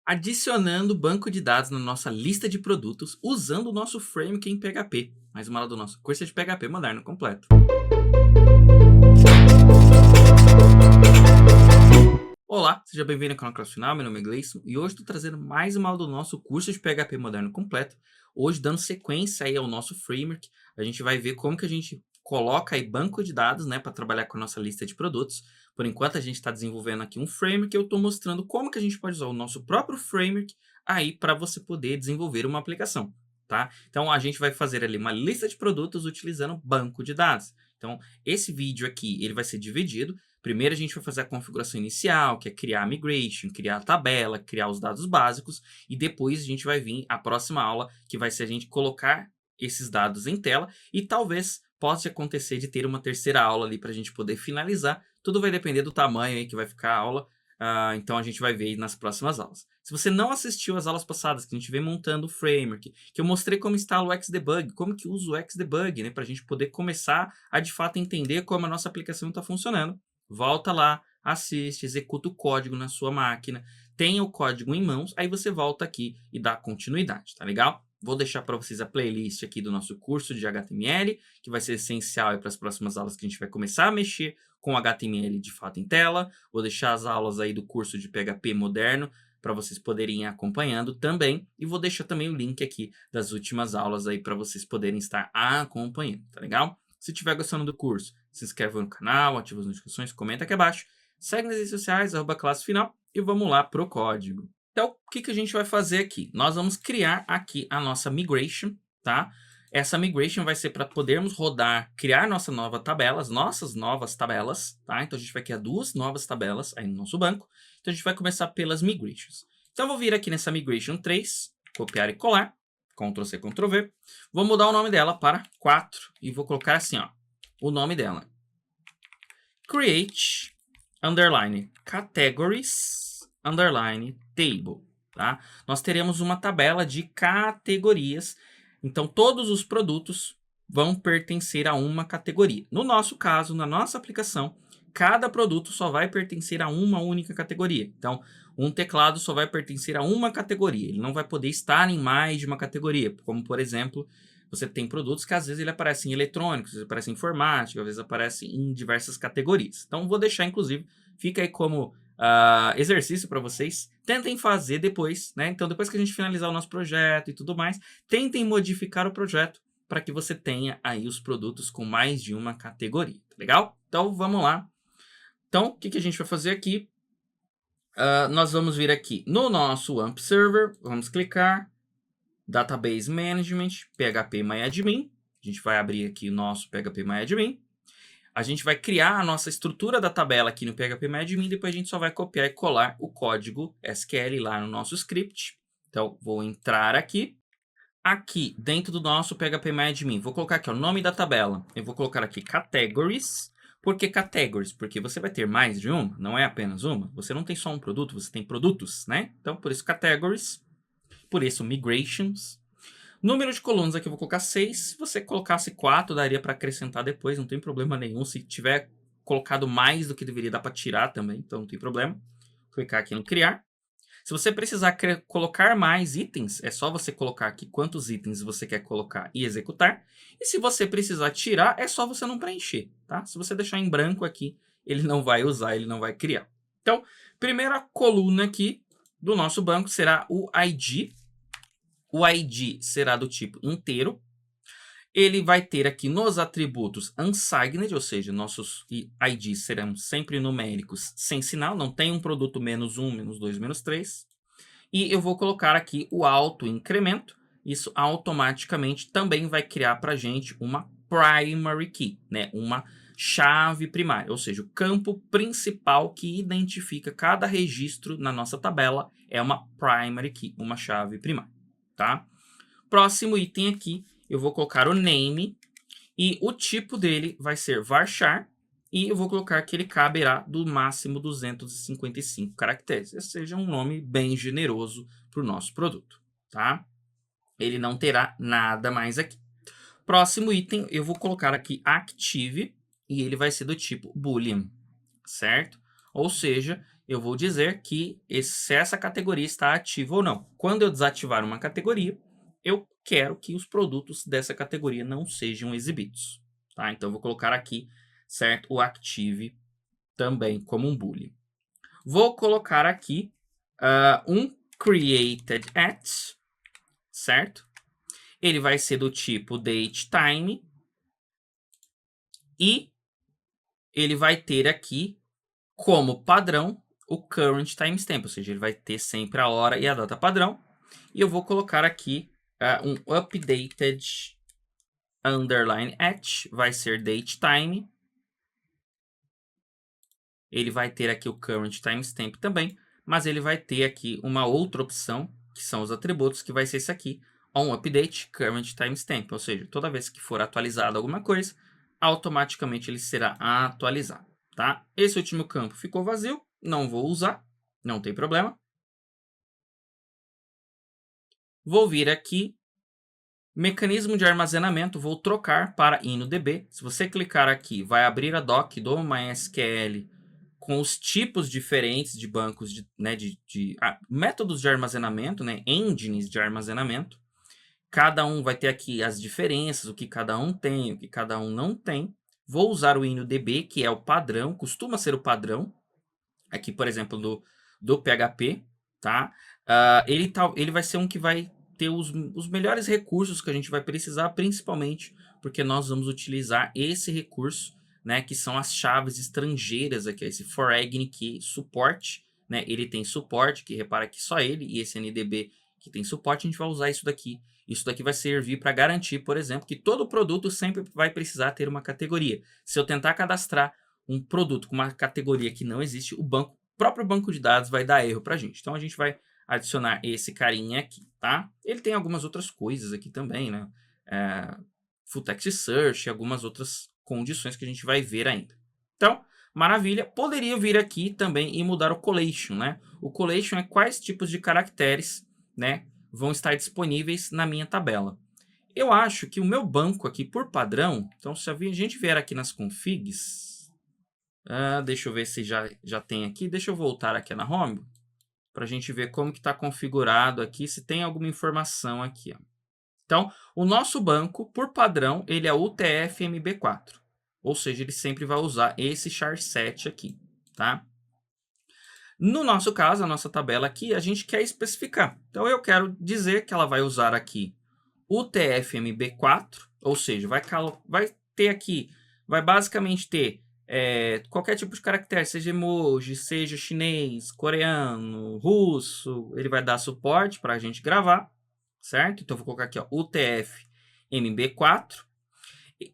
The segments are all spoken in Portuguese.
Adicionando banco de dados na nossa lista de produtos usando o nosso framework em PHP. Mais uma aula do nosso curso de PHP moderno completo. Olá, seja bem-vindo ao canal Classe Final, meu nome é Gleison e hoje estou trazendo mais uma aula do nosso curso de PHP moderno completo. Hoje dando sequência aí ao nosso framework, a gente vai ver como que a gente coloca aí banco de dados, né, para trabalhar com a nossa lista de produtos. Por enquanto a gente está desenvolvendo aqui um framework e eu estou mostrando como que a gente pode usar o nosso próprio framework aí para você poder desenvolver uma aplicação, tá? Então a gente vai fazer ali uma lista de produtos utilizando banco de dados. Então esse vídeo aqui ele vai ser dividido. Primeiro a gente vai fazer a configuração inicial, que é criar a migration, criar a tabela, criar os dados básicos, e depois a gente vai vir a próxima aula, que vai ser a gente colocar esses dados em tela, e talvez possa acontecer de ter uma terceira aula ali para a gente poder finalizar. Tudo vai depender do tamanho aí que vai ficar a aula, então a gente vai ver aí nas próximas aulas. Se você não assistiu às aulas passadas, que a gente vem montando o framework, que eu mostrei como instala o Xdebug, como que usa o Xdebug, né, para a gente poder começar a de fato entender como a nossa aplicação está funcionando. Volta lá, assiste, executa o código na sua máquina, tenha o código em mãos, aí você volta aqui e dá continuidade, tá legal? Vou deixar para vocês a playlist aqui do nosso curso de HTML, que vai ser essencial para as próximas aulas que a gente vai começar a mexer com HTML de fato em tela. Vou deixar as aulas aí do curso de PHP moderno para vocês poderem ir acompanhando também. E vou deixar também o link aqui das últimas aulas aí para vocês poderem estar acompanhando, tá legal? Se estiver gostando do curso, se inscreve no canal, ativa as notificações, comenta aqui abaixo. Segue nas redes sociais, @classefinal e vamos lá pro código. Então, o que a gente vai fazer aqui? Nós vamos criar aqui a nossa migration, tá? Essa migration vai ser para podermos rodar, criar nossa nova tabela, as nossas novas tabelas, tá? Então, a gente vai criar duas novas tabelas aí no nosso banco. Então, a gente vai começar pelas migrations. Então, eu vou vir aqui nessa migration 3, copiar e colar, Ctrl C, Ctrl V. Vou mudar o nome dela para 4 e vou colocar assim, ó, o nome dela. Create, underline, categories, underline, table, tá? Nós teremos uma tabela de categorias, então todos os produtos vão pertencer a uma categoria. No nosso caso, na nossa aplicação, cada produto só vai pertencer a uma única categoria. Então, um teclado só vai pertencer a uma categoria, ele não vai poder estar em mais de uma categoria, como por exemplo, você tem produtos que às vezes ele aparece em eletrônicos, às vezes aparece em informática, às vezes aparece em diversas categorias. Então vou deixar, inclusive, fica aí como exercício para vocês. Tentem fazer depois, né? Então depois que a gente finalizar o nosso projeto e tudo mais, tentem modificar o projeto para que você tenha aí os produtos com mais de uma categoria, tá legal? Então vamos lá. Então o que a gente vai fazer aqui? Nós vamos vir aqui no nosso AMP Server, vamos clicar, Database Management, PHPMyAdmin. A gente vai abrir aqui o nosso PHPMyAdmin. A gente vai criar a nossa estrutura da tabela aqui no PHPMyAdmin. Depois a gente só vai copiar e colar o código SQL lá no nosso script. Então, vou entrar aqui. Aqui, dentro do nosso PHPMyAdmin, vou colocar aqui o nome da tabela. Eu vou colocar aqui Categories. Por que Categories? Porque você vai ter mais de uma, não é apenas uma. Você não tem só um produto, você tem produtos, né? Então, por isso Categories. Por isso, migrations. Número de colunas aqui eu vou colocar 6. Se você colocasse 4, daria para acrescentar depois, não tem problema nenhum. Se tiver colocado mais do que deveria, dá para tirar também, então não tem problema. Clicar aqui no criar. Se você precisar colocar mais itens, é só você colocar aqui quantos itens você quer colocar e executar. E se você precisar tirar, é só você não preencher, tá? Se você deixar em branco aqui, ele não vai usar, ele não vai criar. Então, primeira coluna aqui do nosso banco será o ID. O ID será do tipo inteiro. Ele vai ter aqui nos atributos unsigned, ou seja, nossos IDs serão sempre numéricos sem sinal, não tem um produto menos 1, menos 2, menos 3. E eu vou colocar aqui o auto-incremento. Isso automaticamente também vai criar para a gente uma primary key, né? Uma chave primária, ou seja, o campo principal que identifica cada registro na nossa tabela é uma primary key, uma chave primária. Tá? Próximo item aqui, eu vou colocar o name e o tipo dele vai ser varchar e eu vou colocar que ele caberá do máximo 255 caracteres. Esse seja um nome bem generoso para o nosso produto, tá? Ele não terá nada mais aqui. Próximo item, eu vou colocar aqui active e ele vai ser do tipo boolean, certo? Ou seja, eu vou dizer que se essa categoria está ativa ou não. Quando eu desativar uma categoria, eu quero que os produtos dessa categoria não sejam exibidos. Tá? Então, eu vou colocar aqui, certo, o active também como um boolean. Vou colocar aqui um created at, certo? Ele vai ser do tipo datetime e ele vai ter aqui como padrão o current timestamp, ou seja, ele vai ter sempre a hora e a data padrão. E eu vou colocar aqui um updated underline at, vai ser datetime. Ele vai ter aqui o current timestamp também, mas ele vai ter aqui uma outra opção, que são os atributos, que vai ser esse aqui, onUpdate current timestamp, ou seja, toda vez que for atualizada alguma coisa, automaticamente ele será atualizado, tá? Esse último campo ficou vazio, não vou usar, não tem problema. Vou vir aqui, mecanismo de armazenamento, vou trocar para InnoDB. Se você clicar aqui, vai abrir a doc do MySQL com os tipos diferentes de bancos, métodos de armazenamento, né, engines de armazenamento. Cada um vai ter aqui as diferenças, o que cada um tem, o que cada um não tem. Vou usar o InnoDB, que é o padrão, costuma ser o padrão, aqui, por exemplo, do PHP, tá? Ele vai ser um que vai ter os melhores recursos que a gente vai precisar, principalmente porque nós vamos utilizar esse recurso, né, que são as chaves estrangeiras aqui, esse foreign key suporte, né, ele tem suporte, que repara que só ele, e esse NDB que tem suporte, a gente vai usar isso daqui. Isso daqui vai servir para garantir, por exemplo, que todo produto sempre vai precisar ter uma categoria. Se eu tentar cadastrar um produto com uma categoria que não existe, o próprio banco de dados vai dar erro para a gente. Então, a gente vai adicionar esse carinha aqui, tá? Ele tem algumas outras coisas aqui também, né? Full text search e algumas outras condições que a gente vai ver ainda. Então, maravilha. Poderia vir aqui também e mudar o collation, né? O collation é quais tipos de caracteres, né, vão estar disponíveis na minha tabela. Eu acho que o meu banco aqui, por padrão, então se a gente vier aqui nas configs, deixa eu ver se já tem aqui, deixa eu voltar aqui na home, para a gente ver como que está configurado aqui, se tem alguma informação aqui. Ó. Então, o nosso banco, por padrão, ele é UTF-MB4. Ou seja, ele sempre vai usar esse char7 aqui, tá? No nosso caso, a nossa tabela aqui, a gente quer especificar. Então, eu quero dizer que ela vai usar aqui UTF-MB4, ou seja, vai ter aqui, vai basicamente ter qualquer tipo de caractere, seja emoji, seja chinês, coreano, russo, ele vai dar suporte para a gente gravar, certo? Então, eu vou colocar aqui, ó, UTF-MB4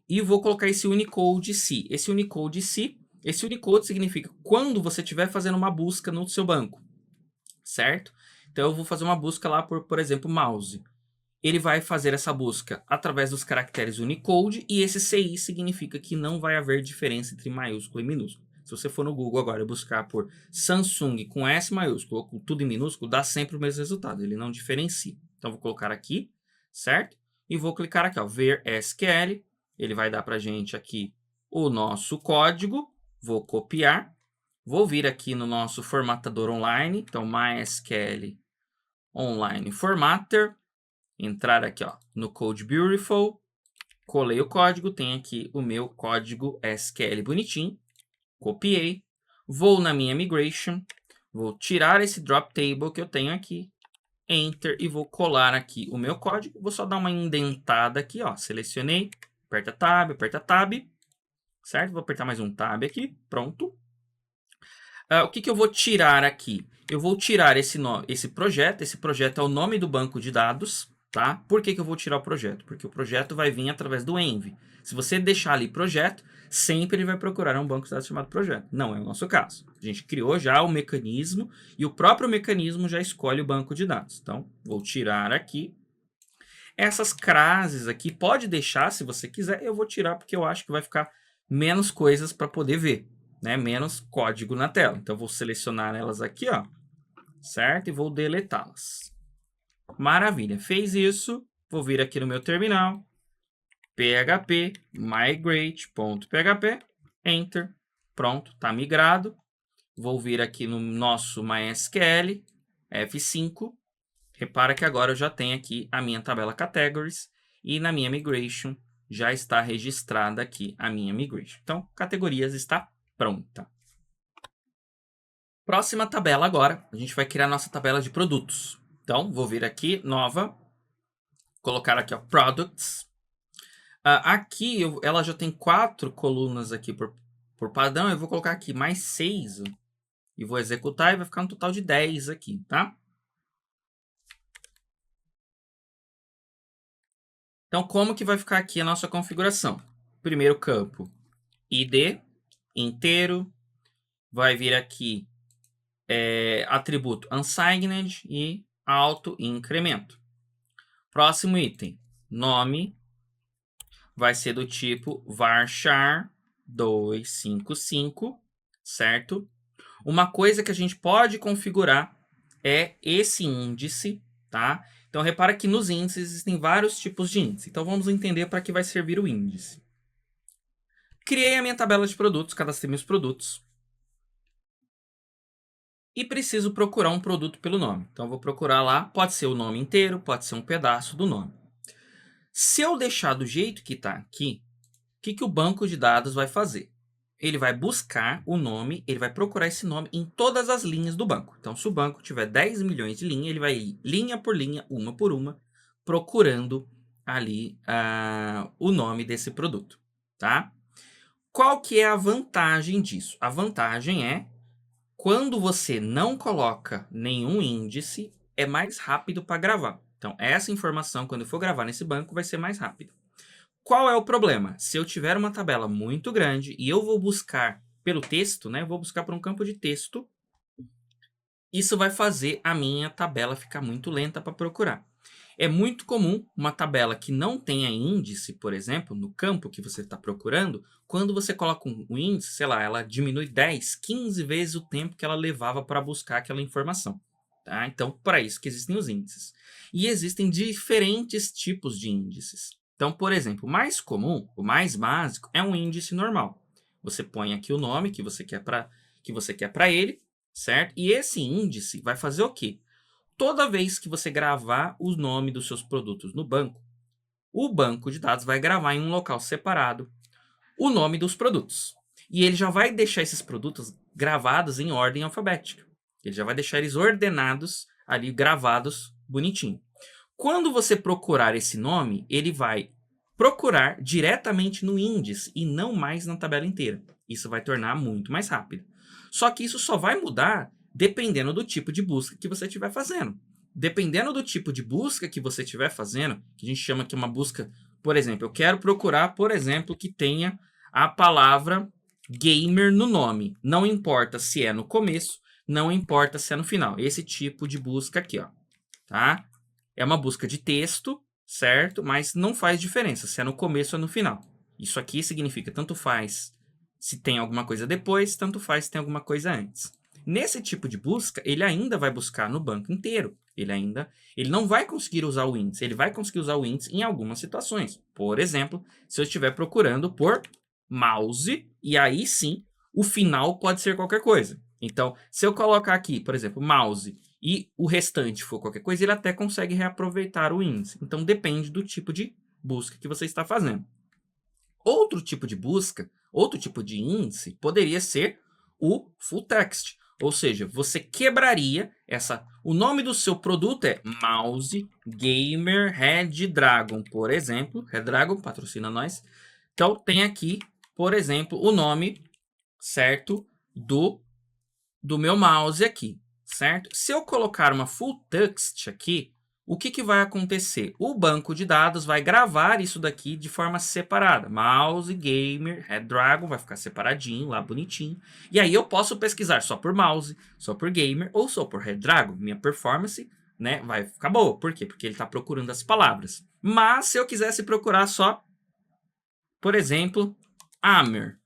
e vou colocar esse Unicode C. Esse Unicode C, esse Unicode significa quando você estiver fazendo uma busca no seu banco, certo? Então, eu vou fazer uma busca lá por exemplo, mouse. Ele vai fazer essa busca através dos caracteres Unicode e esse CI significa que não vai haver diferença entre maiúsculo e minúsculo. Se você for no Google agora e buscar por Samsung com S maiúsculo ou com tudo em minúsculo, dá sempre o mesmo resultado, ele não diferencia. Então, vou colocar aqui, certo? E vou clicar aqui, ó, ver SQL, ele vai dar para a gente aqui o nosso código, vou copiar, vou vir aqui no nosso formatador online, então MySQL Online Formatter, entrar aqui, ó, no Code Beautiful, colei o código, tem aqui o meu código SQL bonitinho, copiei, vou na minha migration, vou tirar esse drop table que eu tenho aqui, enter e vou colar aqui o meu código, vou só dar uma indentada aqui, ó, selecionei, aperta tab, certo? Vou apertar mais um tab aqui, pronto. O que eu vou tirar aqui? Eu vou tirar esse projeto é o nome do banco de dados, tá? Por que eu vou tirar o projeto? Porque o projeto vai vir através do env. Se você deixar ali projeto, sempre ele vai procurar um banco de dados chamado projeto. Não é o nosso caso. A gente criou já o mecanismo e o próprio mecanismo já escolhe o banco de dados. Então, vou tirar aqui. Essas classes aqui, pode deixar se você quiser. Eu vou tirar porque eu acho que vai ficar menos coisas para poder ver, né? Menos código na tela. Então, vou selecionar elas aqui, ó, certo? E vou deletá-las. Maravilha. Fez isso, vou vir aqui no meu terminal, php migrate.php, enter, pronto, está migrado. vou vir aqui no nosso MySQL, F5. Repara que agora eu já tenho aqui a minha tabela Categories e na minha Migration já está registrada aqui a minha Migration. Então, categorias está pronta. Próxima tabela agora, a gente vai criar nossa tabela de produtos. Então, vou vir aqui, nova, colocar aqui, ó, Products. Aqui, ela já tem 4 colunas aqui por padrão, eu vou colocar aqui mais 6 e vou executar e vai ficar um total de 10 aqui, tá? Então, como que vai ficar aqui a nossa configuração? Primeiro campo, ID, inteiro, vai vir aqui atributo unsigned e auto incremento. Próximo item, nome, vai ser do tipo varchar 255, certo? Uma coisa que a gente pode configurar é esse índice, tá? Então, repara que nos índices existem vários tipos de índice. Então, vamos entender para que vai servir o índice. Criei a minha tabela de produtos, cadastrei meus produtos. E preciso procurar um produto pelo nome. Então, vou procurar lá, pode ser o nome inteiro, pode ser um pedaço do nome. Se eu deixar do jeito que está aqui, o que o banco de dados vai fazer? Ele vai buscar o nome, ele vai procurar esse nome em todas as linhas do banco. Então, se o banco tiver 10 milhões de linhas, ele vai ir linha por linha, uma por uma, procurando ali o nome desse produto, tá? Qual que é a vantagem disso? A vantagem é, quando você não coloca nenhum índice, é mais rápido para gravar. Então, essa informação, quando eu for gravar nesse banco, vai ser mais rápido. Qual é o problema? Se eu tiver uma tabela muito grande e eu vou buscar pelo texto, né? Eu vou buscar por um campo de texto, isso vai fazer a minha tabela ficar muito lenta para procurar. É muito comum uma tabela que não tenha índice, por exemplo, no campo que você está procurando, quando você coloca um índice, sei lá, ela diminui 10, 15 vezes o tempo que ela levava para buscar aquela informação. Tá? Então, para isso que existem os índices. E existem diferentes tipos de índices. Então, por exemplo, o mais comum, o mais básico, é um índice normal. Você põe aqui o nome que você quer para ele, certo? E esse índice vai fazer o quê? Toda vez que você gravar o nome dos seus produtos no banco, o banco de dados vai gravar em um local separado o nome dos produtos. E ele já vai deixar esses produtos gravados em ordem alfabética. Ele já vai deixar eles ordenados ali, gravados bonitinho. Quando você procurar esse nome, ele vai procurar diretamente no índice e não mais na tabela inteira. Isso vai tornar muito mais rápido. Só que isso só vai mudar dependendo do tipo de busca que você estiver fazendo. Dependendo do tipo de busca que você estiver fazendo, que a gente chama aqui uma busca, por exemplo, eu quero procurar, por exemplo, que tenha a palavra gamer no nome. Não importa se é no começo, não importa se é no final. Esse tipo de busca aqui, ó, tá? É uma busca de texto, certo? Mas não faz diferença se é no começo ou no final. Isso aqui significa tanto faz se tem alguma coisa depois, tanto faz se tem alguma coisa antes. Nesse tipo de busca, ele ainda vai buscar no banco inteiro. Ele não vai conseguir usar o índice. Ele vai conseguir usar o índice em algumas situações. Por exemplo, se eu estiver procurando por mouse, e aí sim, o final pode ser qualquer coisa. Então, se eu colocar aqui, por exemplo, mouse, e o restante for qualquer coisa, ele até consegue reaproveitar o índice. Então, depende do tipo de busca que você está fazendo. Outro tipo de busca, outro tipo de índice, poderia ser o full text. Ou seja, você quebraria o nome do seu produto é Mouse Gamer Red Dragon, por exemplo. Red Dragon patrocina nós. Então, tem aqui, por exemplo, o nome, certo, do meu mouse aqui, certo? Se eu colocar uma full text aqui, o que vai acontecer? O banco de dados vai gravar isso daqui de forma separada. Mouse, Gamer, Red Dragon, vai ficar separadinho lá, bonitinho. E aí eu posso pesquisar só por Mouse, só por Gamer ou só por Red Dragon. Minha performance, né, vai ficar boa. Por quê? Porque ele está procurando as palavras. Mas se eu quisesse procurar só, por exemplo, Amer,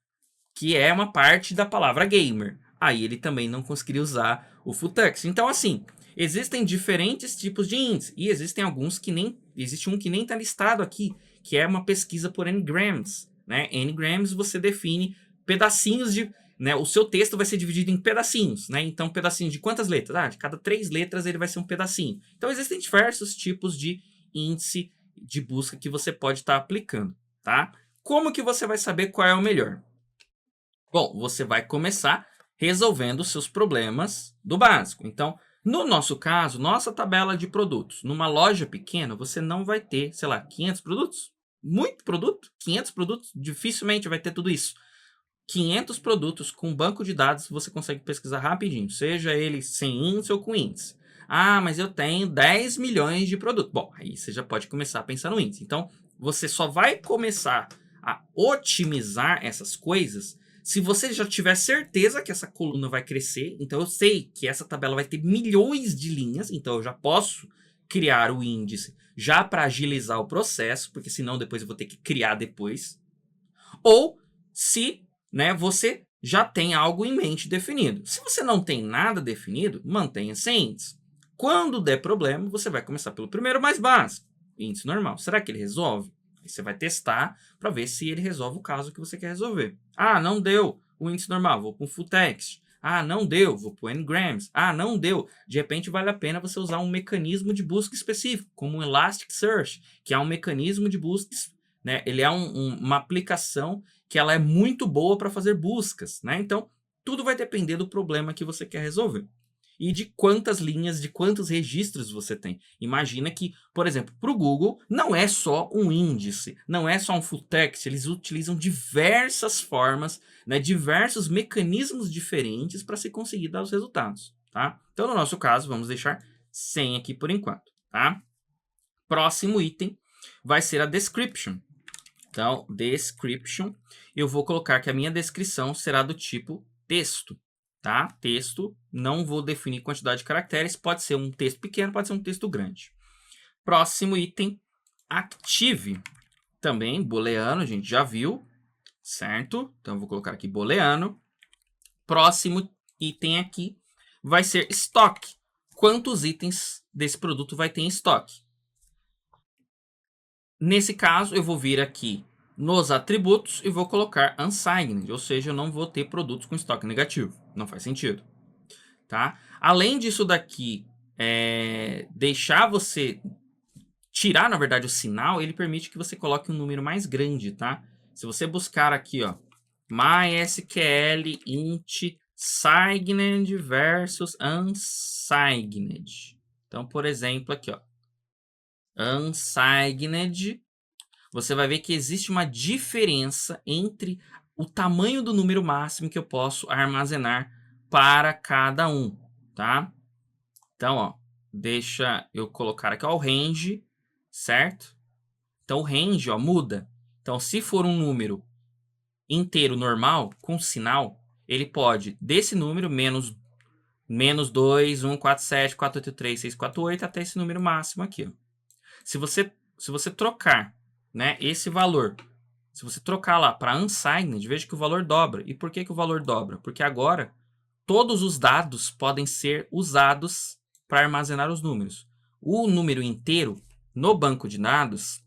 que é uma parte da palavra Gamer, aí ele também não conseguiria usar o full text. Então, assim, existem diferentes tipos de índice. E existem alguns que nem... Existe um que nem está listado aqui, que é uma pesquisa por n-grams. Né? N-grams você define pedacinhos de... né, o seu texto vai ser dividido em pedacinhos, né? Então, pedacinho de quantas letras? Ah, de cada 3 letras ele vai ser um pedacinho. Então, existem diversos tipos de índice de busca que você pode estar aplicando, tá? Como que você vai saber qual é o melhor? Bom, você vai começar resolvendo os seus problemas do básico. Então, no nosso caso, nossa tabela de produtos, numa loja pequena, você não vai ter, sei lá, 500 produtos? Muito produto? 500 produtos? Dificilmente vai ter tudo isso. 500 produtos com banco de dados você consegue pesquisar rapidinho, seja ele sem índice ou com índice. Ah, mas eu tenho 10 milhões de produtos. Bom, aí você já pode começar a pensar no índice. Então, você só vai começar a otimizar essas coisas se você já tiver certeza que essa coluna vai crescer. Então, eu sei que essa tabela vai ter milhões de linhas, então eu já posso criar o índice já para agilizar o processo, porque senão depois eu vou ter que criar depois. Ou se, né, você já tem algo em mente definido. Se você não tem nada definido, mantenha sem índice. Quando der problema, você vai começar pelo primeiro mais básico, índice normal. Será que ele resolve? Aí você vai testar para ver se ele resolve o caso que você quer resolver. Ah, não deu o índice normal, vou para um full text. Ah, não deu, vou para o Ngrams. Ah, não deu. De repente vale a pena você usar um mecanismo de busca específico, como o Elasticsearch, que é um mecanismo de busca, né? Ele é uma aplicação que ela é muito boa para fazer buscas, né? Então, tudo vai depender do problema que você quer resolver. E de quantas linhas, de quantos registros você tem. Imagina que, por exemplo, para o Google, não é só um índice, não é só um full text, eles utilizam diversas formas, né, diversos mecanismos diferentes para se conseguir dar os resultados, tá? Então, no nosso caso, vamos deixar 100 aqui por enquanto, tá? Próximo item vai ser a description. Então, description, eu vou colocar que a minha descrição será do tipo texto, tá? Texto, não vou definir quantidade de caracteres, pode ser um texto pequeno, pode ser um texto grande. Próximo item, active. Também, booleano, a gente já viu, certo? Então, eu vou colocar aqui booleano. Próximo item aqui vai ser estoque. Quantos itens desse produto vai ter em estoque? Nesse caso, eu vou vir aqui nos atributos e vou colocar unsigned, ou seja, eu não vou ter produtos com estoque negativo. Não faz sentido, tá? Além disso daqui, deixar você tirar, na verdade, o sinal, ele permite que você coloque um número mais grande, tá? Se você buscar aqui, ó, MySQL int signed versus unsigned. Então, por exemplo, aqui, ó, unsigned, você vai ver que existe uma diferença entre o tamanho do número máximo que eu posso armazenar para cada um, tá? Então, ó, deixa eu colocar aqui ó, o range, certo? Então, o range, ó, muda. Então, se for um número inteiro normal, com sinal, ele pode, desse número, menos 2, 1, 4, 7, 4, 8, 3, 6, 4, 8, até esse número máximo aqui, ó. Se você trocar, né, esse valor, se você trocar lá para unsigned, veja que o valor dobra. E por que o valor dobra? Porque agora todos os dados podem ser usados para armazenar os números. O número inteiro no banco de dados,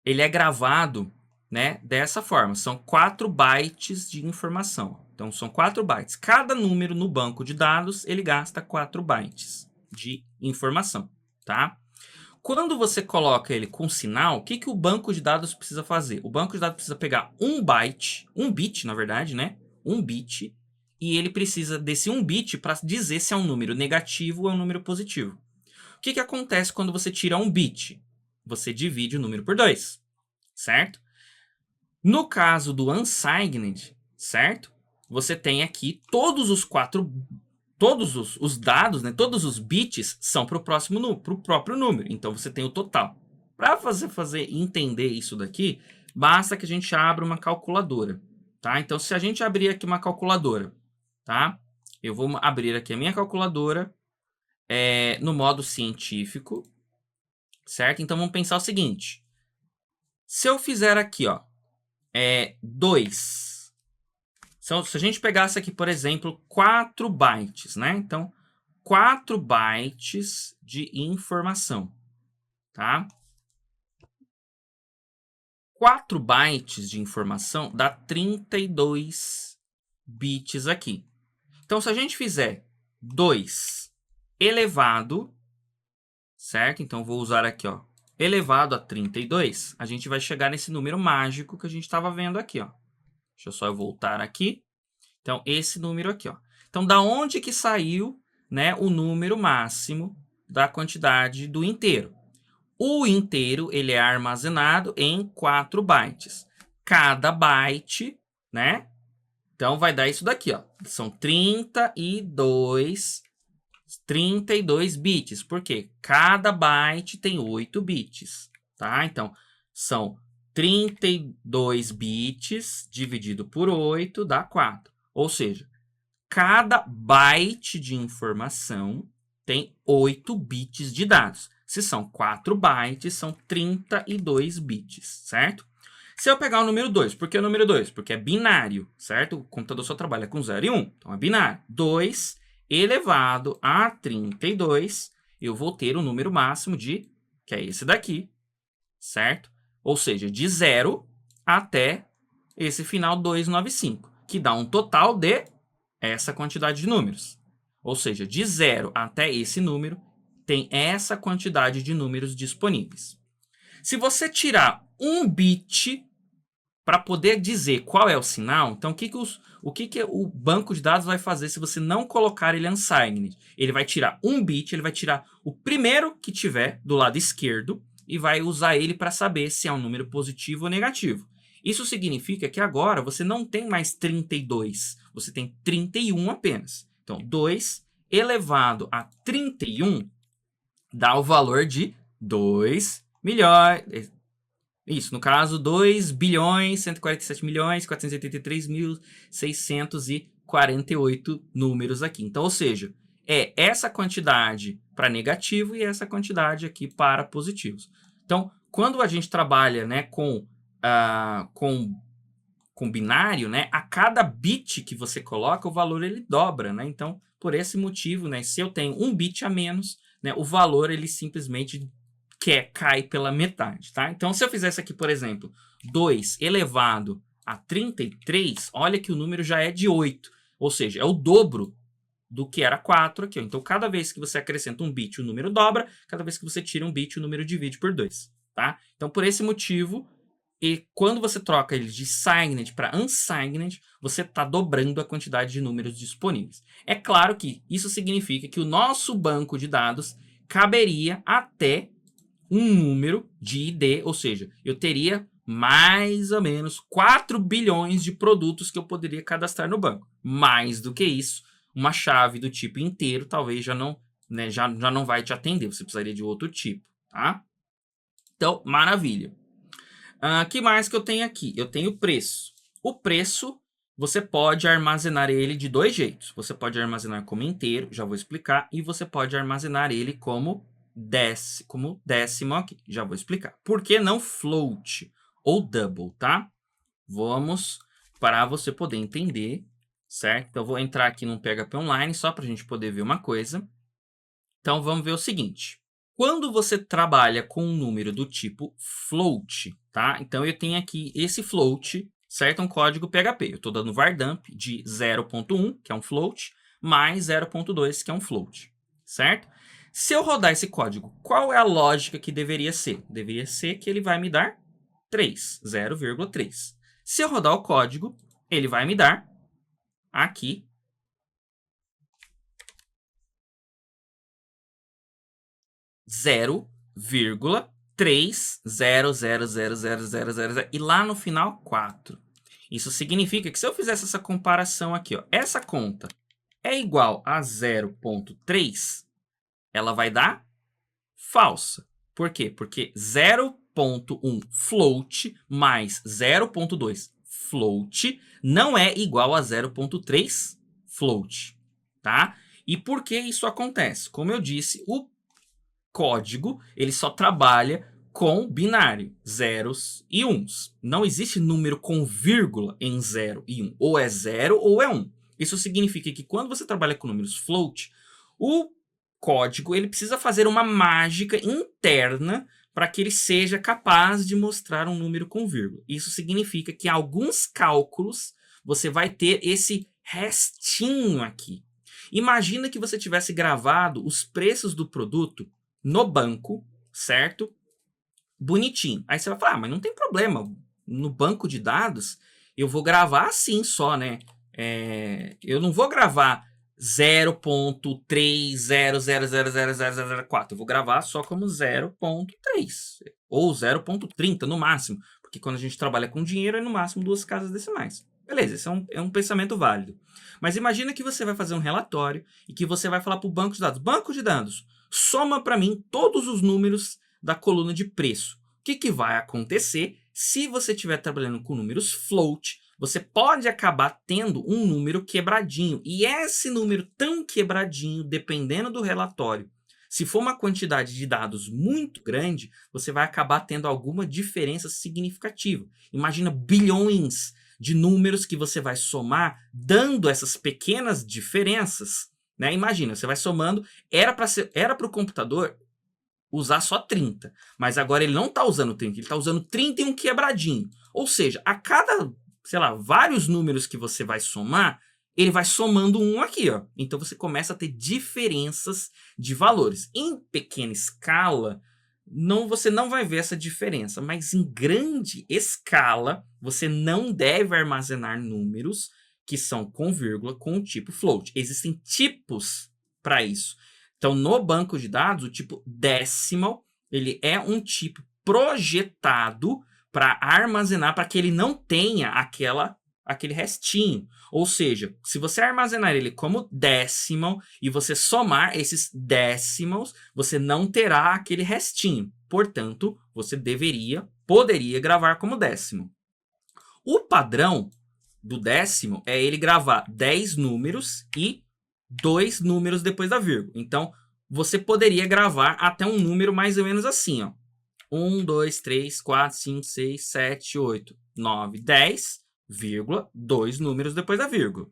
ele é gravado, né, dessa forma. São 4 bytes de informação. Então, são 4 bytes. Cada número no banco de dados, ele gasta 4 bytes de informação, tá? Quando você coloca ele com sinal, o que o banco de dados precisa fazer? O banco de dados precisa pegar um bit, na verdade, né? Um bit, e ele precisa desse um bit para dizer se é um número negativo ou é um número positivo. O que acontece quando você tira um bit? Você divide o número por 2, certo? No caso do unsigned, certo? Você tem aqui todos os dados, né, todos os bits são para o próprio número. Então, você tem o total. Para fazer entender isso daqui, basta que a gente abra uma calculadora. Tá? Então, se a gente abrir aqui uma calculadora, tá? Eu vou abrir aqui a minha calculadora no modo científico, certo? Então, vamos pensar o seguinte. Se eu fizer aqui, ó, 2... Se a gente pegasse aqui, por exemplo, 4 bytes, né? Então, 4 bytes de informação, tá? 4 bytes de informação dá 32 bits aqui. Então, se a gente fizer 2 elevado, certo? Então, vou usar aqui, ó, elevado a 32, a gente vai chegar nesse número mágico que a gente estava vendo aqui, ó. Deixa eu só voltar aqui. Então, esse número aqui, ó. Então, da onde que saiu, né, o número máximo da quantidade do inteiro? O inteiro, ele é armazenado em 4 bytes. Cada byte, né? Então, vai dar isso daqui, ó. São 32 bits. Por quê? Cada byte tem 8 bits, tá? Então, são 32 bits dividido por 8 dá 4. Ou seja, cada byte de informação tem 8 bits de dados. Se são 4 bytes, são 32 bits, certo? Se eu pegar o número 2, por que o número 2? Porque é binário, certo? O computador só trabalha com 0 e 1, então é binário. 2 elevado a 32, eu vou ter o número máximo de, que é esse daqui, certo? Ou seja, de 0 até esse final 295, que dá um total de essa quantidade de números. Ou seja, de 0 até esse número, tem essa quantidade de números disponíveis. Se você tirar um bit para poder dizer qual é o sinal, então o que o banco de dados vai fazer se você não colocar ele unsigned? Ele vai tirar um bit, ele vai tirar o primeiro que tiver do lado esquerdo e vai usar ele para saber se é um número positivo ou negativo. Isso significa que agora você não tem mais 32, você tem 31 apenas. Então, 2 elevado a 31 dá o valor de 2 milhões... Isso, no caso, 2 bilhões, 147 milhões, 483.648 números aqui. Então, ou seja, é essa quantidade para negativo e essa quantidade aqui para positivos. Então, quando a gente trabalha, né, com binário, né, a cada bit que você coloca, o valor ele dobra, né? Então, por esse motivo, né, se eu tenho um bit a menos, né, o valor ele simplesmente cai pela metade, tá? Então, se eu fizesse aqui, por exemplo, 2 elevado a 33, olha que o número já é de 8, ou seja, é o dobro do que era 4 aqui. Ó. Então, cada vez que você acrescenta um bit, o número dobra, cada vez que você tira um bit, o número divide por 2, tá? Então, por esse motivo, e quando você troca ele de signed para unsigned, você está dobrando a quantidade de números disponíveis. É claro que isso significa que o nosso banco de dados caberia até um número de ID, ou seja, eu teria mais ou menos 4 bilhões de produtos que eu poderia cadastrar no banco. Mais do que isso, uma chave do tipo inteiro talvez já não, né, já não vai te atender, você precisaria de outro tipo, tá? Então, maravilha. Que mais que eu tenho aqui? Eu tenho o preço. O preço, você pode armazenar ele de 2 jeitos. Você pode armazenar como inteiro, já vou explicar, e você pode armazenar ele como décimo aqui, já vou explicar. Por que não float ou double, tá? Vamos para você poder entender, certo? Então, eu vou entrar aqui no PHP Online só para a gente poder ver uma coisa. Então, vamos ver o seguinte. Quando você trabalha com um número do tipo float, tá? Então, eu tenho aqui esse float, certo? Um código PHP. Eu estou dando vardump de 0.1, que é um float, mais 0.2, que é um float, certo? Se eu rodar esse código, qual é a lógica que deveria ser? Deveria ser que ele vai me dar 3, 0,3. Se eu rodar o código, ele vai me dar aqui 0,3000000 e lá no final 4. Isso significa que se eu fizesse essa comparação aqui, ó, essa conta é igual a 0,3, ela vai dar falsa. Por quê? Porque 0,1 float mais 0,2 float não é igual a 0,3 float, tá? E por que isso acontece? Como eu disse, o código ele só trabalha com binário, zeros e uns. Não existe número com vírgula em 0 e 1. Ou é 0 ou é 1. Isso significa que quando você trabalha com números float, o código ele precisa fazer uma mágica interna para que ele seja capaz de mostrar um número com vírgula. Isso significa que alguns cálculos você vai ter esse restinho aqui. Imagina que você tivesse gravado os preços do produto no banco, certo? Bonitinho. Aí você vai falar, mas não tem problema. No banco de dados, eu vou gravar assim só, né? Eu não vou gravar 0.30000004. Eu vou gravar só como 0.3 ou 0.30 no máximo. Porque quando a gente trabalha com dinheiro, é no máximo 2 casas decimais. Beleza, esse é um pensamento válido. Mas imagina que você vai fazer um relatório e que você vai falar para o banco de dados. Banco de dados, soma para mim todos os números da coluna de preço. O que vai acontecer se você estiver trabalhando com números float? Você pode acabar tendo um número quebradinho. E esse número tão quebradinho, dependendo do relatório, se for uma quantidade de dados muito grande, você vai acabar tendo alguma diferença significativa. Imagina bilhões de números que você vai somar, dando essas pequenas diferenças. Né? Imagina, você vai somando, era para o computador usar só 30, mas agora ele não está usando 30, ele está usando 30 e um quebradinho. Ou seja, a cada, sei lá, vários números que você vai somar, ele vai somando um aqui, ó. Então você começa a ter diferenças de valores. Em pequena escala, você não vai ver essa diferença, mas em grande escala, você não deve armazenar números que são com vírgula com o tipo float. Existem tipos para isso. Então, no banco de dados, o tipo decimal, ele é um tipo projetado para armazenar, para que ele não tenha aquele restinho. Ou seja, se você armazenar ele como decimal e você somar esses decimals, você não terá aquele restinho. Portanto, você poderia gravar como décimo. O padrão do décimo é ele gravar 10 números e 2 números depois da vírgula. Então, você poderia gravar até um número mais ou menos assim, ó. 1, 2, 3, 4, 5, 6, 7, 8, 9, 10, vírgula, 2 números depois da vírgula.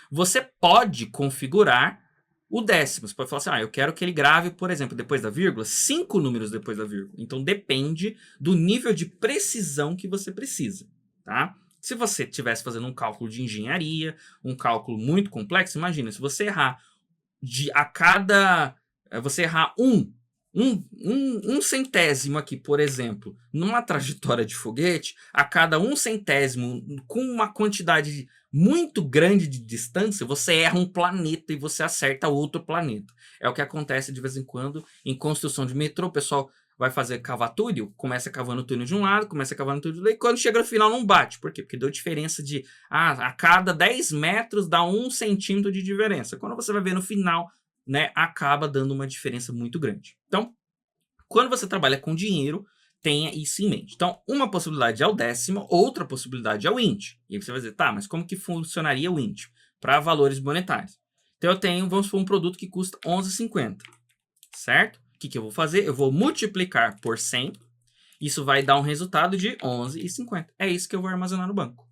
Você pode configurar o décimo. Você pode falar assim, eu quero que ele grave, por exemplo, depois da vírgula, 5 números depois da vírgula. Então, depende do nível de precisão que você precisa, tá? Se você estivesse fazendo um cálculo de engenharia, um cálculo muito complexo, imagina, se você errar você errar um centésimo aqui, por exemplo, numa trajetória de foguete, a cada 1 centésimo, com uma quantidade muito grande de distância, você erra um planeta e você acerta outro planeta. É o que acontece de vez em quando em construção de metrô. O pessoal vai fazer cavar túnel, começa cavando túnel de um lado, começa cavando túnel do outro, e quando chega no final não bate. Por quê? Porque deu diferença de a cada 10 metros dá 1 centímetro de diferença. Quando você vai ver no final, né, acaba dando uma diferença muito grande. Então, quando você trabalha com dinheiro, tenha isso em mente. Então, uma possibilidade é o décimo, outra possibilidade é o int. E aí você vai dizer, tá, mas como que funcionaria o int para valores monetários? Então, vamos supor, um produto que custa R$11,50, certo? O que eu vou fazer? Eu vou multiplicar por 100, isso vai dar um resultado de R$11,50. É isso que eu vou armazenar no banco.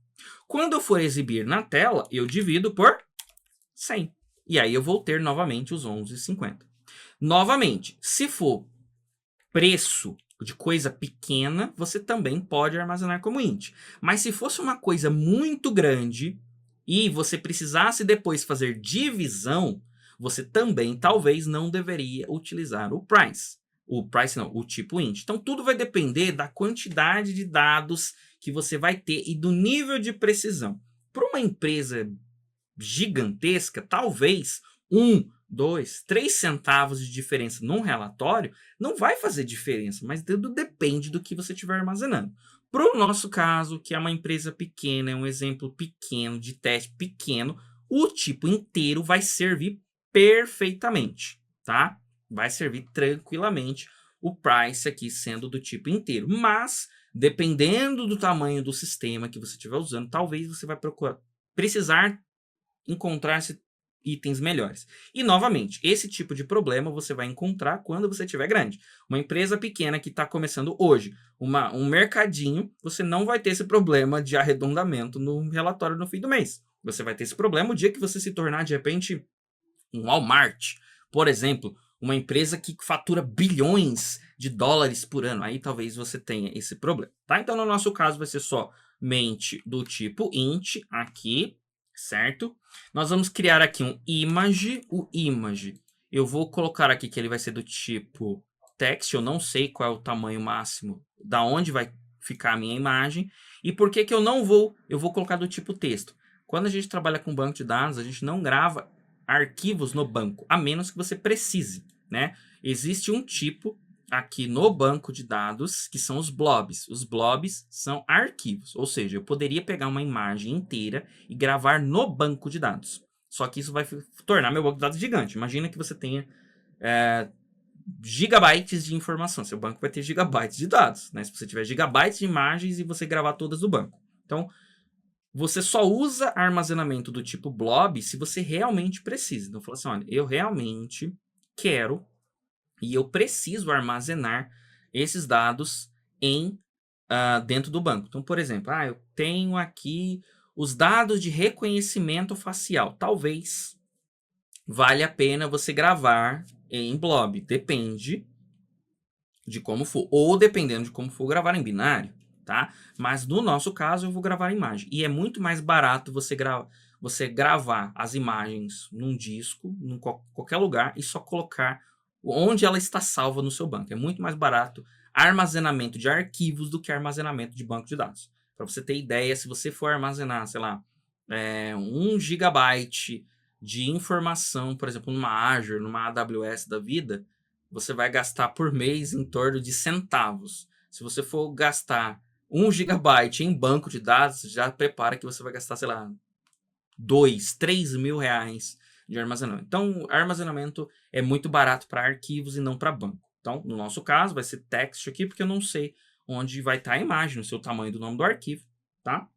Quando eu for exibir na tela, eu divido por 100. E aí eu vou ter novamente os R$11,50. Novamente, se for preço de coisa pequena, você também pode armazenar como int. Mas se fosse uma coisa muito grande e você precisasse depois fazer divisão, você também talvez não deveria utilizar o price. O tipo int. Então tudo vai depender da quantidade de dados que você vai ter e do nível de precisão. Para uma empresa gigantesca, talvez 1, 2, 3 centavos de diferença num relatório não vai fazer diferença, mas tudo depende do que você estiver armazenando. Para o nosso caso, que é uma empresa pequena, é um exemplo pequeno, de teste pequeno, o tipo inteiro vai servir perfeitamente, tá? Vai servir tranquilamente o price aqui sendo do tipo inteiro. Mas, dependendo do tamanho do sistema que você estiver usando, talvez você vai precisar encontrar itens melhores. E, novamente, esse tipo de problema você vai encontrar quando você estiver grande. Uma empresa pequena que está começando hoje, um mercadinho, você não vai ter esse problema de arredondamento no relatório no fim do mês. Você vai ter esse problema o dia que você se tornar, de repente, um Walmart, por exemplo, uma empresa que fatura bilhões de dólares por ano. Aí talvez você tenha esse problema, tá? Então, no nosso caso, vai ser só mente do tipo int aqui, certo? Nós vamos criar aqui um image. O image, eu vou colocar aqui que ele vai ser do tipo text. Eu não sei qual é o tamanho máximo da onde vai ficar a minha imagem. E por que que eu não vou? Eu vou colocar do tipo texto. Quando a gente trabalha com banco de dados, a gente não grava arquivos no banco, a menos que você precise, né? Existe um tipo aqui no banco de dados que são os blobs. Os blobs são arquivos, ou seja, eu poderia pegar uma imagem inteira e gravar no banco de dados. Só que isso vai tornar meu banco de dados gigante. Imagina que você tenha gigabytes de informação. Seu banco vai ter gigabytes de dados, né? Se você tiver gigabytes de imagens e você gravar todas do banco. Então, você só usa armazenamento do tipo blob se você realmente precisa. Então, fala assim, olha, eu realmente quero e eu preciso armazenar esses dados dentro do banco. Então, por exemplo, eu tenho aqui os dados de reconhecimento facial. Talvez valha a pena você gravar em blob. Depende de como for. Ou dependendo de como for, gravar em binário. Tá? Mas no nosso caso eu vou gravar imagem. E é muito mais barato você gravar as imagens num disco, em qualquer lugar, e só colocar onde ela está salva no seu banco. É muito mais barato armazenamento de arquivos do que armazenamento de banco de dados. Para você ter ideia, se você for armazenar, sei lá, 1 gigabyte de informação, por exemplo, numa Azure, numa AWS da vida, você vai gastar por mês em torno de centavos. Se você for gastar 1 gigabyte em banco de dados, já prepara que você vai gastar, sei lá, 2, 3 mil reais de armazenamento. Então, armazenamento é muito barato para arquivos e não para banco. Então, no nosso caso, vai ser text aqui, porque eu não sei onde vai estar a imagem, o seu tamanho do nome do arquivo, tá?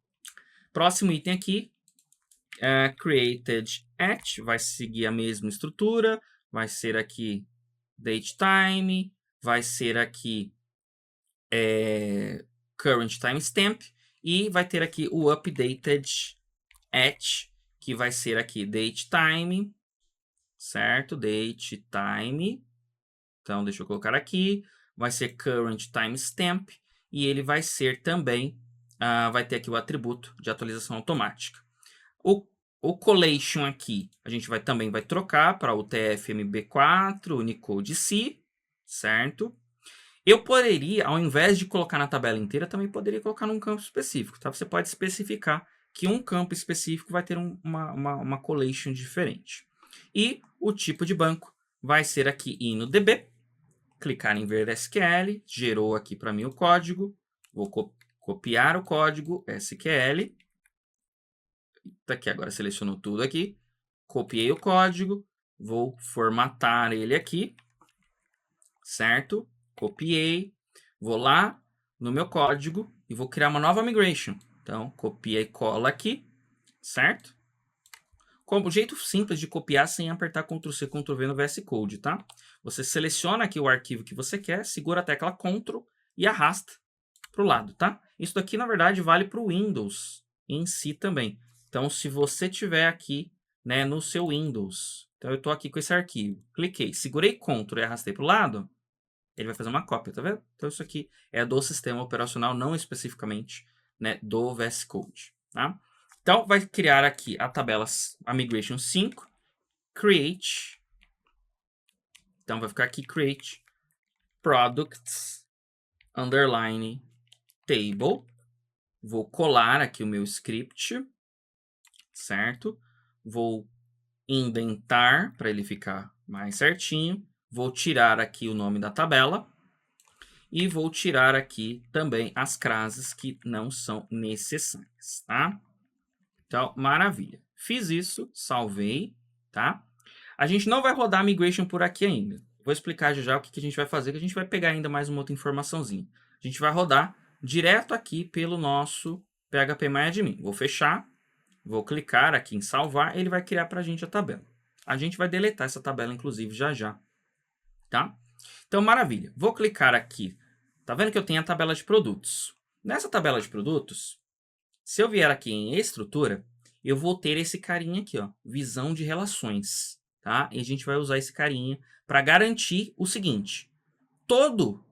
Próximo item aqui, created at, vai seguir a mesma estrutura, vai ser aqui datetime, vai ser aqui current timestamp e vai ter aqui o updated at, que vai ser aqui datetime, certo? Datetime. Então, deixa eu colocar aqui. Vai ser current timestamp e ele vai ser também, vai ter aqui o atributo de atualização automática. O collation aqui, a gente também vai trocar para o TFMB4, Unicode C, certo? Eu poderia, ao invés de colocar na tabela inteira, também poderia colocar num campo específico, tá? Você pode especificar que um campo específico vai ter uma collation diferente. E o tipo de banco vai ser aqui INODB. Clicar em ver SQL, gerou aqui para mim o código. Vou copiar o código SQL. Tá aqui, agora seleciono tudo aqui. Copiei o código. Vou formatar ele aqui. Certo? Copiei. Vou lá no meu código e vou criar uma nova migration. Então, copia e cola aqui. Certo? O jeito simples de copiar sem apertar Ctrl+C, Ctrl+V no VS Code, tá? Você seleciona aqui o arquivo que você quer, segura a tecla Ctrl e arrasta para o lado, tá? Isso daqui, na verdade, vale para o Windows em si também. Então, se você tiver aqui, né, no seu Windows, então eu estou aqui com esse arquivo, cliquei, segurei Ctrl e arrastei para o lado, ele vai fazer uma cópia, tá vendo? Então, isso aqui é do sistema operacional, não especificamente, né, do VS Code, tá? Então, vai criar aqui a tabela, a migration 5, create. Então, vai ficar aqui create products underline table. Vou colar aqui o meu script, certo? Vou indentar para ele ficar mais certinho. Vou tirar aqui o nome da tabela. E vou tirar aqui também as classes que não são necessárias, tá? Então, maravilha. Fiz isso, salvei, tá? A gente não vai rodar a migration por aqui ainda. Vou explicar já o que a gente vai fazer, que a gente vai pegar ainda mais uma outra informaçãozinha. A gente vai rodar direto aqui pelo nosso PHPMyAdmin. Vou fechar, vou clicar aqui em salvar, ele vai criar para a gente a tabela. A gente vai deletar essa tabela, inclusive, já, tá? Então, maravilha. Vou clicar aqui. Tá vendo que eu tenho a tabela de produtos? Nessa tabela de produtos, se eu vier aqui em estrutura, eu vou ter esse carinha aqui, ó, visão de relações, tá? E a gente vai usar esse carinha para garantir o seguinte: todo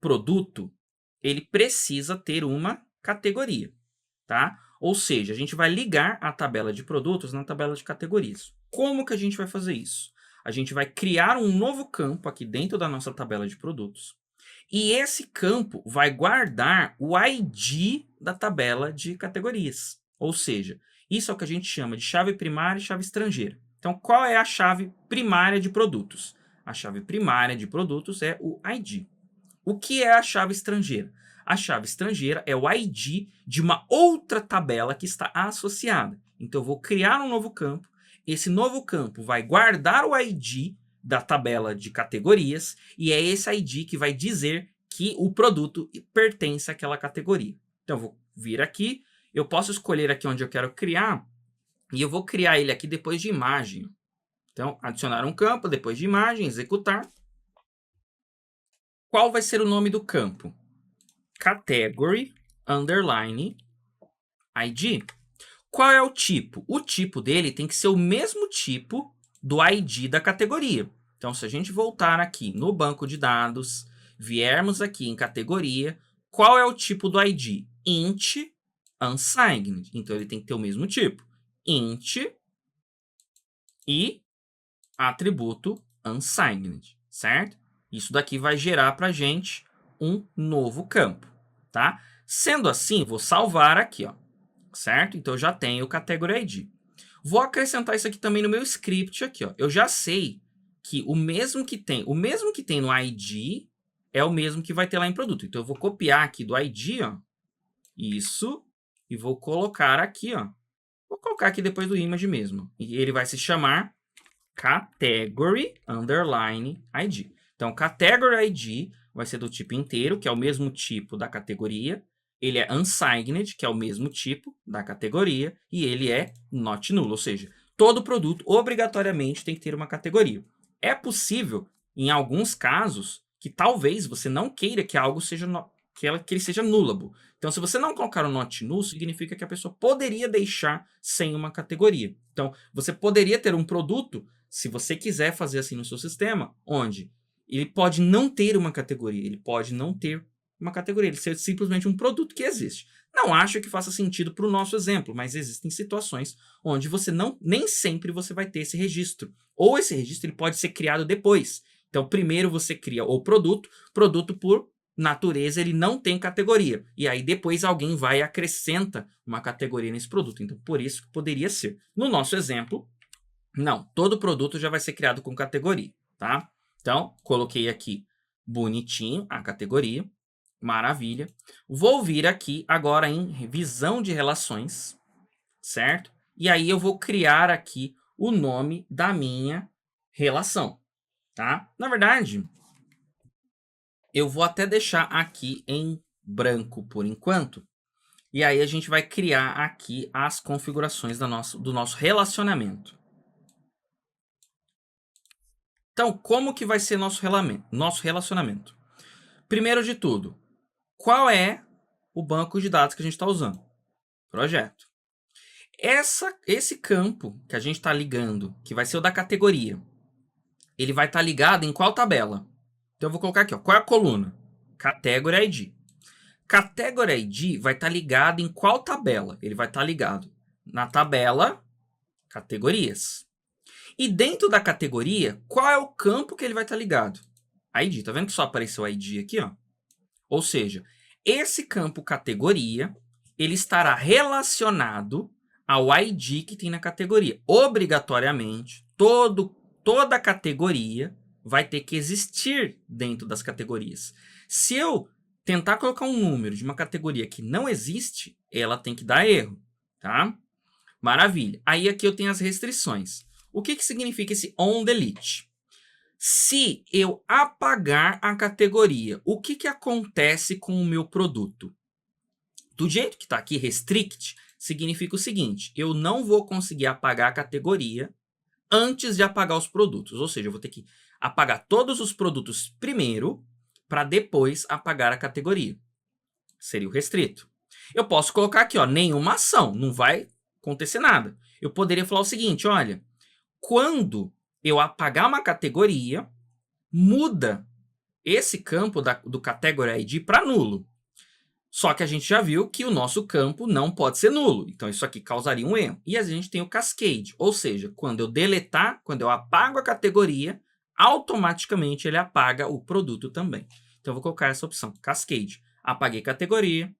produto ele precisa ter uma categoria. tá? Ou seja, a gente vai ligar a tabela de produtos na tabela de categorias. Como que a gente vai fazer isso? A gente vai criar um novo campo aqui dentro da nossa tabela de produtos. E esse campo vai guardar o ID da tabela de categorias. Ou seja, isso é o que a gente chama de chave primária e chave estrangeira. Então, qual é a chave primária de produtos? A chave primária de produtos é o ID. O que é a chave estrangeira? A chave estrangeira é o ID de uma outra tabela que está associada. Então, eu vou criar um novo campo. Esse novo campo vai guardar o ID da tabela de categorias e é esse ID que vai dizer que o produto pertence àquela categoria. Então, eu vou vir aqui, eu posso escolher aqui onde eu quero criar e eu vou criar ele aqui depois de imagem. Então, adicionar um campo, depois de imagem, executar. Qual vai ser o nome do campo? Category, underline, ID. Qual é o tipo? O tipo dele tem que ser o mesmo tipo do ID da categoria. Então, se a gente voltar aqui no banco de dados, viermos aqui em categoria, qual é o tipo do ID? Int unsigned. Então, ele tem que ter o mesmo tipo. Int e atributo unsigned, certo? Isso daqui vai gerar para a gente um novo campo, tá? Sendo assim, vou salvar aqui, ó, certo? Então, eu já tenho o Category ID. Vou acrescentar isso aqui também no meu script aqui, ó. Eu já sei que o mesmo que tem no ID é o mesmo que vai ter lá em produto. Então, eu vou copiar aqui do ID, ó, isso, e vou colocar aqui, ó. Vou colocar aqui depois do image mesmo. E ele vai se chamar Category underline ID. Então, Category ID vai ser do tipo inteiro, que é o mesmo tipo da categoria. Ele é unsigned, que é o mesmo tipo da categoria. E ele é not null, ou seja, todo produto obrigatoriamente tem que ter uma categoria. É possível, em alguns casos, que talvez você não queira que algo seja que ele seja nullable. Então, se você não colocar o not null, significa que a pessoa poderia deixar sem uma categoria. Então, você poderia ter um produto, se você quiser fazer assim no seu sistema, onde ele pode não ter uma categoria, ele pode não ter uma categoria, ele ser simplesmente um produto que existe. Não acho que faça sentido para o nosso exemplo, mas existem situações onde você nem sempre você vai ter esse registro. Ou esse registro ele pode ser criado depois. Então, primeiro você cria o produto por natureza ele não tem categoria. E aí depois alguém vai e acrescenta uma categoria nesse produto. Então, por isso que poderia ser. No nosso exemplo, não. Todo produto já vai ser criado com categoria, tá? Então, coloquei aqui bonitinho a categoria. Maravilha. Vou vir aqui agora em visão de relações, certo? E aí eu vou criar aqui o nome da minha relação, tá? Na verdade, eu vou até deixar aqui em branco por enquanto. E aí a gente vai criar aqui as configurações do nosso relacionamento. Então, como que vai ser nosso relacionamento? Primeiro de tudo, qual é o banco de dados que a gente está usando? Projeto. Esse campo que a gente está ligando, que vai ser o da categoria, ele vai estar ligado em qual tabela? Então, eu vou colocar aqui, ó, qual é a coluna? Category ID. Category ID vai estar ligado em qual tabela? Ele vai estar ligado na tabela categorias. E dentro da categoria, qual é o campo que ele vai estar ligado? ID. Tá vendo que só apareceu ID aqui, ó? Ou seja, esse campo categoria, ele estará relacionado ao ID que tem na categoria. Obrigatoriamente, toda categoria vai ter que existir dentro das categorias. Se eu tentar colocar um número de uma categoria que não existe, ela tem que dar erro, tá? Maravilha. Aí aqui eu tenho as restrições. O que significa esse onDelete? Se eu apagar a categoria, o que acontece com o meu produto? Do jeito que está aqui, restrict, significa o seguinte, eu não vou conseguir apagar a categoria antes de apagar os produtos. Ou seja, eu vou ter que apagar todos os produtos primeiro para depois apagar a categoria. Seria o restrito. Eu posso colocar aqui, ó, nenhuma ação, não vai acontecer nada. Eu poderia falar o seguinte, olha, quando eu apagar uma categoria, muda esse campo do Category ID para nulo. Só que a gente já viu que o nosso campo não pode ser nulo. Então, isso aqui causaria um erro. E a gente tem o cascade. Ou seja, quando eu deletar, quando eu apago a categoria, automaticamente ele apaga o produto também. Então, eu vou colocar essa opção, cascade. Apaguei categoria,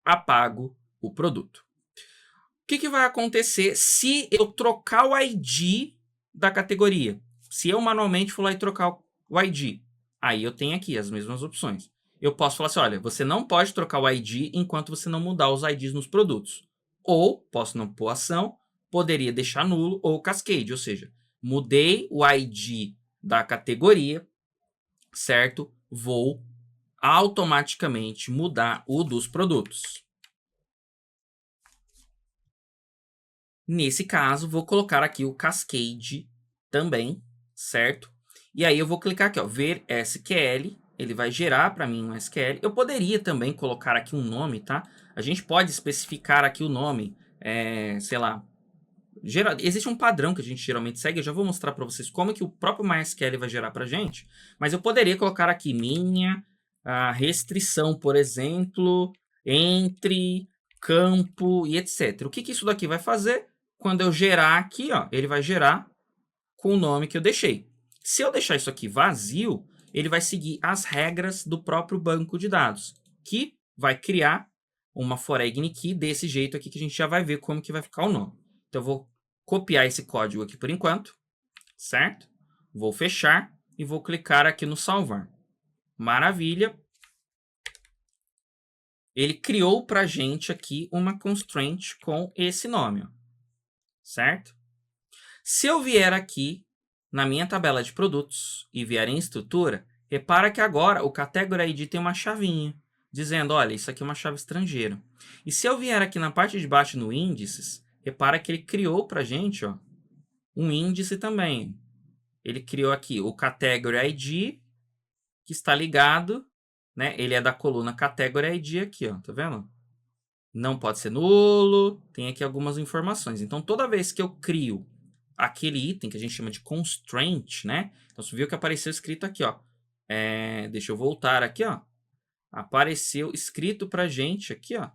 apago o produto. O que vai acontecer se eu trocar o ID da categoria? Se eu manualmente for lá e trocar o ID, aí eu tenho aqui as mesmas opções. Eu posso falar assim, olha, você não pode trocar o ID enquanto você não mudar os IDs nos produtos. Ou, posso não pôr ação, poderia deixar nulo ou cascade, ou seja, mudei o ID da categoria, certo? Vou automaticamente mudar o dos produtos. Nesse caso, vou colocar aqui o cascade também, certo? E aí eu vou clicar aqui, ó, ver SQL, ele vai gerar para mim um SQL. Eu poderia também colocar aqui um nome, tá? A gente pode especificar aqui o nome, sei lá. Existe um padrão que a gente geralmente segue, eu já vou mostrar para vocês como que o próprio MySQL vai gerar para a gente. Mas eu poderia colocar aqui minha restrição, por exemplo, entre campo e etc. O que isso daqui vai fazer? Quando eu gerar aqui, ó, ele vai gerar com o nome que eu deixei. Se eu deixar isso aqui vazio, ele vai seguir as regras do próprio banco de dados, que vai criar uma foreign key desse jeito aqui, que a gente já vai ver como que vai ficar o nome. Então, eu vou copiar esse código aqui por enquanto, certo? Vou fechar e vou clicar aqui no salvar. Maravilha. Ele criou para a gente aqui uma constraint com esse nome, ó, certo? Se eu vier aqui na minha tabela de produtos e vier em estrutura, repara que agora o Category ID tem uma chavinha, dizendo, olha, isso aqui é uma chave estrangeira. E se eu vier aqui na parte de baixo no índices, repara que ele criou para a gente, ó, um índice também. Ele criou aqui o Category ID, que está ligado, né? Ele é da coluna Category ID aqui, ó, tá vendo? Não pode ser nulo, tem aqui algumas informações. Então, toda vez que eu crio aquele item que a gente chama de constraint, né? Então, você viu que apareceu escrito aqui, ó. Deixa eu voltar aqui, ó. Apareceu escrito pra gente aqui, ó.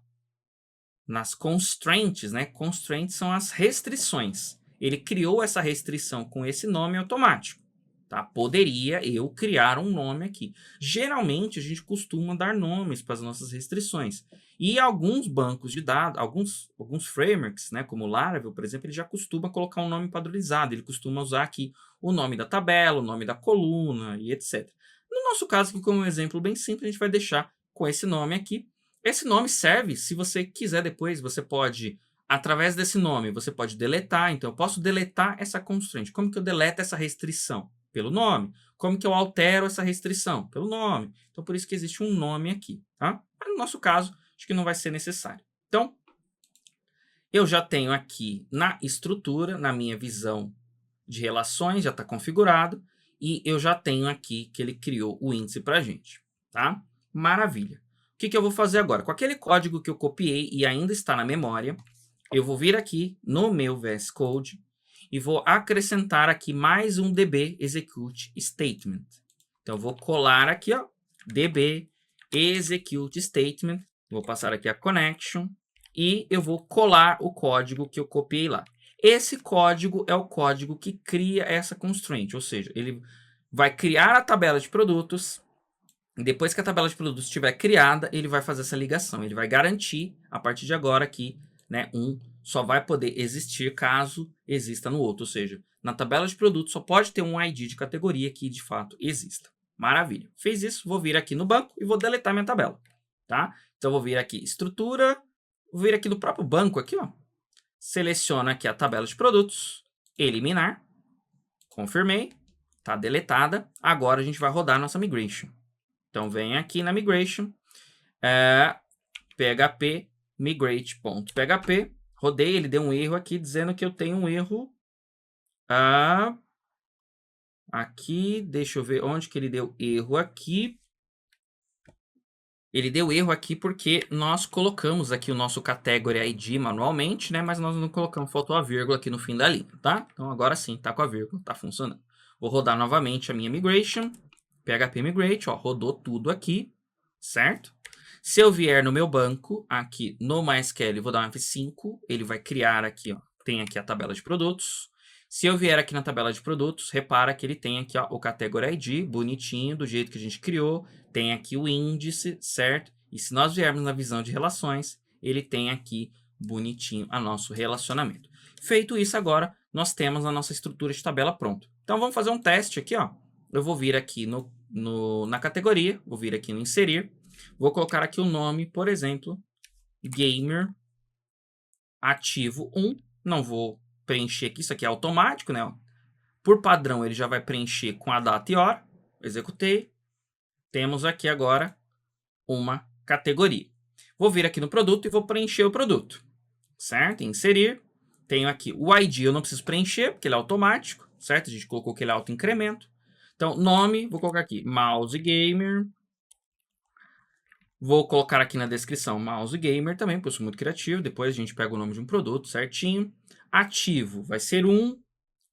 Nas constraints, né? Constraints são as restrições. Ele criou essa restrição com esse nome automático. Tá? Poderia eu criar um nome aqui. Geralmente, a gente costuma dar nomes para as nossas restrições. E alguns bancos de dados, alguns frameworks, né, como o Laravel, por exemplo, ele já costuma colocar um nome padronizado. Ele costuma usar aqui o nome da tabela, o nome da coluna e etc. No nosso caso, aqui, como um exemplo bem simples, a gente vai deixar com esse nome aqui. Esse nome serve, se você quiser depois, você pode, através desse nome, você pode deletar. Então, eu posso deletar essa constraint. Como que eu deleto essa restrição? Pelo nome. Como que eu altero essa restrição? Pelo nome. Então, por isso que existe um nome aqui, tá? Mas no nosso caso, acho que não vai ser necessário. Então, eu já tenho aqui na estrutura, na minha visão de relações, já está configurado, e eu já tenho aqui que ele criou o índice para a gente, tá? Maravilha. O que eu vou fazer agora? Com aquele código que eu copiei e ainda está na memória, eu vou vir aqui no meu VS Code e vou acrescentar aqui mais um DB execute statement. Então, eu vou colar aqui, ó, DB execute statement. Vou passar aqui a connection e eu vou colar o código que eu copiei lá. Esse código é o código que cria essa constraint, ou seja, ele vai criar a tabela de produtos. Depois que a tabela de produtos estiver criada, ele vai fazer essa ligação. Ele vai garantir, a partir de agora aqui, né, só vai poder existir caso exista no outro. Ou seja, na tabela de produtos só pode ter um ID de categoria que de fato exista. Maravilha. Fez isso, vou vir aqui no banco e vou deletar minha tabela. Tá? Então, vou vir aqui, estrutura, vou vir aqui no próprio banco, aqui, ó. Seleciono aqui a tabela de produtos, eliminar, confirmei, tá deletada. Agora a gente vai rodar a nossa migration. Então, vem aqui na migration, php migrate.php, rodei, ele deu um erro aqui, dizendo que eu tenho um erro aqui, deixa eu ver onde que ele deu erro aqui. Ele deu erro aqui porque nós colocamos aqui o nosso category ID manualmente, né? Mas nós não colocamos, faltou a vírgula aqui no fim da linha, tá? Então, agora sim, tá com a vírgula, tá funcionando. Vou rodar novamente a minha migration, php migrate, ó, rodou tudo aqui, certo? Se eu vier no meu banco, aqui no MySQL, eu vou dar um F5, ele vai criar aqui, ó, tem aqui a tabela de produtos. Se eu vier aqui na tabela de produtos, repara que ele tem aqui, ó, o Category ID, bonitinho, do jeito que a gente criou, tem aqui o índice, certo? E se nós viermos na visão de relações, ele tem aqui bonitinho a nosso relacionamento. Feito isso agora, nós temos a nossa estrutura de tabela pronta. Então vamos fazer um teste aqui, ó. Eu vou vir aqui na categoria, vou vir aqui no inserir, vou colocar aqui o nome, por exemplo, Gamer ativo 1. Não vou preencher aqui, isso aqui é automático, né? Por padrão, ele já vai preencher com a data e hora. Executei. Temos aqui agora uma categoria. Vou vir aqui no produto e vou preencher o produto. Certo? Inserir. Tenho aqui o ID, eu não preciso preencher, porque ele é automático. Certo? A gente colocou que ele é auto-incremento. Então, nome, vou colocar aqui Mouse Gamer. Vou colocar aqui na descrição Mouse Gamer também, porque eu sou muito criativo. Depois a gente pega o nome de um produto certinho. Ativo vai ser 1.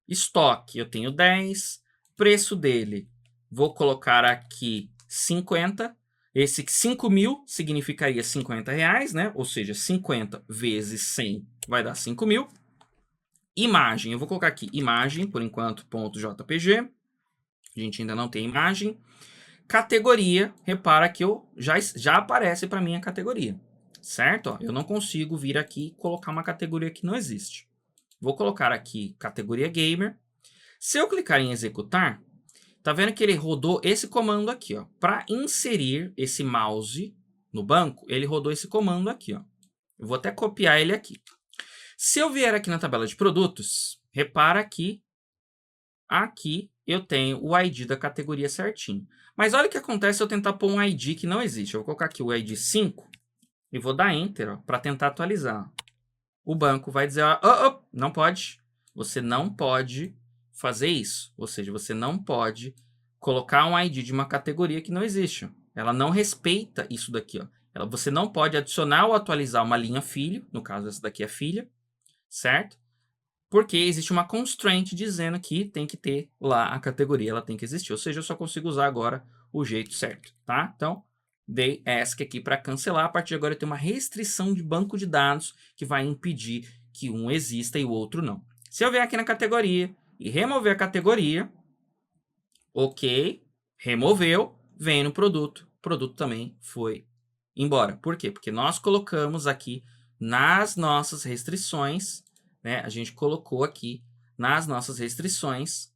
Estoque eu tenho 10. Preço dele, vou colocar aqui 50. Esse 5.000 significaria R$50, né? Ou seja, 50 vezes 100 vai dar 5.000. Imagem, eu vou colocar aqui imagem, por enquanto, .jpg. A gente ainda não tem imagem. Categoria, repara que já aparece para mim a categoria, certo? Ó, eu não consigo vir aqui e colocar uma categoria que não existe. Vou colocar aqui categoria Gamer. Se eu clicar em executar, tá vendo que ele rodou esse comando aqui, ó. Para inserir esse mouse no banco, ele rodou esse comando aqui, ó. Eu vou até copiar ele aqui. Se eu vier aqui na tabela de produtos, repara que aqui eu tenho o ID da categoria certinho. Mas olha o que acontece se eu tentar pôr um ID que não existe. Eu vou colocar aqui o ID 5 e vou dar Enter para tentar atualizar. O banco vai dizer, não pode. Você não pode fazer isso. Ou seja, você não pode colocar um ID de uma categoria que não existe. Ela não respeita isso daqui. Ó. Você não pode adicionar ou atualizar uma linha filho. No caso, essa daqui é filha. Certo? Porque existe uma constraint dizendo que tem que ter lá a categoria, ela tem que existir. Ou seja, eu só consigo usar agora o jeito certo, tá? Então, dei ESC aqui para cancelar. A partir de agora eu tenho uma restrição de banco de dados que vai impedir que um exista e o outro não. Se eu vier aqui na categoria e remover a categoria, ok, removeu, vem no produto. O produto também foi embora. Por quê? Porque nós colocamos aqui nas nossas restrições, né, a gente colocou aqui nas nossas restrições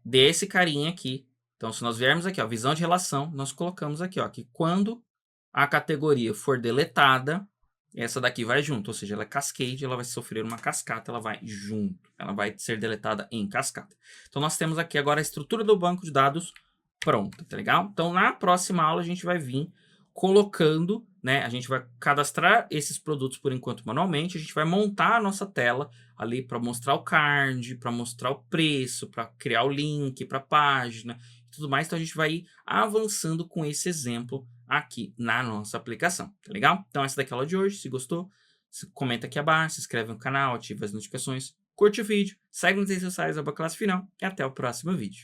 desse carinha aqui. Então, se nós viermos aqui, ó, visão de relação, nós colocamos aqui, ó, que quando a categoria for deletada, essa daqui vai junto, ou seja, ela é cascade, ela vai sofrer uma cascata, ela vai junto, ela vai ser deletada em cascata. Então, nós temos aqui agora a estrutura do banco de dados pronta, tá legal? Então, na próxima aula, a gente vai vir colocando, né? A gente vai cadastrar esses produtos por enquanto manualmente, a gente vai montar a nossa tela ali para mostrar o card, para mostrar o preço, para criar o link para a página e tudo mais. Então a gente vai ir avançando com esse exemplo aqui na nossa aplicação, tá legal? Então essa daqui é a aula de hoje. Se gostou, comenta aqui abaixo, se inscreve no canal, ativa as notificações, curte o vídeo, segue nas redes sociais, @classe final e até o próximo vídeo.